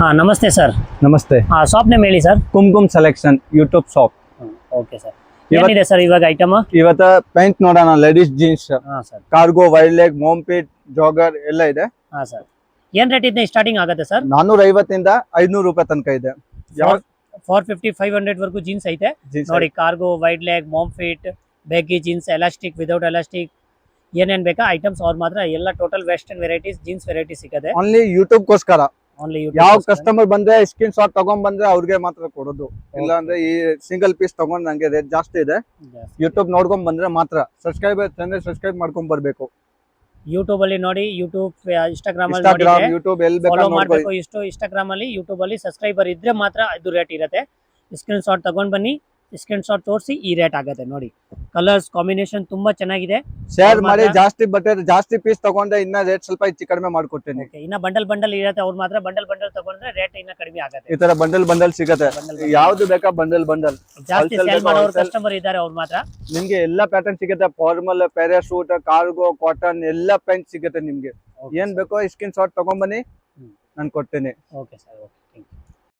ಹಾಂ ನಮಸ್ತೆ ಸರ್. ನಮಸ್ತೆ. ಹಾಂ ಶಾಪ್ ನೇಮ್ ಹೇಳಿ sir. Kumkum selection YouTube shop. Okay sir. ಏನಿದೆ ಸರ್ ಇವಾಗ ಐಟಮ್? ಇವತ್ತ ಪ್ಯಾಂಟ್ ನೋಡೋಣ, ಲೇಡೀಸ್ ಜೀನ್ಸ್, ಹಾಂ sir. Cargo, wide leg, mom fit, jogger ಎಲ್ಲ ಇದೆ. ಹಾಂ ಸರ್. ಏನ್ ರೇಟ್ ಇಂದ ಸ್ಟಾರ್ಟಿಂಗ್ ಆಗುತ್ತೆ ಸರ್? 450 ಇಂದ 500 ರೂಪಾಯಿ ತನಕ ಇದೆ. 450 500 ವರೆಗೂ ಜೀನ್ಸ್ ಐತೆ ನೋಡಿ. Cargo, wide leg, mom fit, baggy jeans, elastic, without elastic, ಏನೇನ್ ಬೇಕಾ ಐಟಮ್ಸ್ ಅವ್ರ ಮಾತ್ರ ಎಲ್ಲ total western varieties, jeans variety ಸಿಗುತ್ತೆ. ಓನ್ಲಿ ಯೂಟ್ಯೂಬ್ ಗೋಸ್ಕರ. ಓನ್ಲಿ ಯಾವ ಕಸ್ಟಮರ್ ಬಂದ್ರೆ ಸ್ಕ್ರೀನ್ ಶಾಟ್ ತಗೊಂಡ್ ಬಂದ್ರೆ ಅವ್ರಿಗೆ ಮಾತ್ರ ಕೊಡೋದು. ಇಲ್ಲ ಅಂದ್ರೆ ಈ ಸಿಂಗಲ್ ಪೀಸ್ ತಗೊಂಡ್ ನಂಗೆ ರೇಟ್ ಜಾಸ್ತಿ ಇದೆ. ಯೂಟ್ಯೂಬ್ ನೋಡ್ಕೊಂಡ್ ಬಂದ್ರೆ ಮಾತ್ರ ಸಬ್ಸ್ಕ್ರೈಬ್ ಮಾಡ್ಕೊಂಡ್ ಬರ್ಬೇಕು. ಯೂಟ್ಯೂಬ್ ಅಲ್ಲಿ ನೋಡಿ, ಯೂಟ್ಯೂಬ್, ಇನ್ಸ್ಟಾಗ್ರಾಮ್ ಅಲ್ಲಿ ಯೂಟ್ಯೂಬ್ ಎಲ್ಲಿ ಫಾಲೋ ಬೇಕಾದ್ರೂ ಮಾಡಬೇಕು. ಇಷ್ಟು ಇನ್ಸ್ಟಾಗ್ರಾಮ್ ಅಲ್ಲಿ, ಯೂಟ್ಯೂಬ್ ಅಲ್ಲಿ ಸಬ್ಸ್ಕ್ರೈಬರ್ ಇದ್ರೆ ಮಾತ್ರ ಇದು ರೇಟ್ ಇರುತ್ತೆ. ಸ್ಕ್ರೀನ್ ಶಾಟ್ ತಗೊಂಡ್ ಬನ್ನಿ, ಸ್ಕ್ರೀನ್ ಶಾಟ್ ತೋರಿಸಿ ಈ ರೇಟ್ ಆಗುತ್ತೆ ನೋಡಿ. ಕಲರ್ಸ್ ಕಾಂಬಿನೇಷನ್ ತುಂಬಾ ಚೆನ್ನಾಗಿದೆ. ಶೇರ್ ಮಾಡಿ. ಜಾಸ್ತಿ ಪೀಸ್ ತಗೊಂಡ್ರೆ ಇನ್ನ ರೇಟ್ ಸ್ವಲ್ಪ ಹೆಚ್ಚು ಕಡಿಮೆ ಮಾಡ್ಕೊಡ್ತೀನಿ. ಇನ್ನ ಬಂಡಲ್ ಇರುತ್ತೆ, ಅವ್ರು ಮಾತ್ರ ಬಂಡಲ್ ತಗೊಂಡ್ರೆ ರೇಟ್ ಇನ್ನ ಕಡಿಮೆ ಆಗುತ್ತೆ. ಈ ತರ ಬಂಡಲ್ ಸಿಗುತ್ತೆ. ಯಾವ್ದು ಬೇಕಾ ಬಂಡಲ್ ಜಾಸ್ತಿ ಸೇಲ್ ಮಾಡೋರು ಕಸ್ಟಮರ್ ಇದ್ದಾರೆ, ಅವ್ರು ಮಾತ್ರ. ನಿಮ್ಗೆ ಎಲ್ಲಾ ಪ್ಯಾಟರ್ನ್ ಸಿಗುತ್ತೆ. ಫಾರ್ಮಲ್, ಪ್ಯಾರಾಶೂಟ್, ಕಾರ್ಗೋ, ಕಾಟನ್ ಎಲ್ಲ ಪ್ಯಾಂಟ್ ಸಿಗುತ್ತೆ ನಿಮ್ಗೆ. ಏನ್ ಬೇಕೋ ಸ್ಕ್ರೀನ್ ಶಾಟ್ ತಗೊಂಡ್ ಬನ್ನಿ, ನಾನು ಕೊಡ್ತೇನೆ. Okay sir.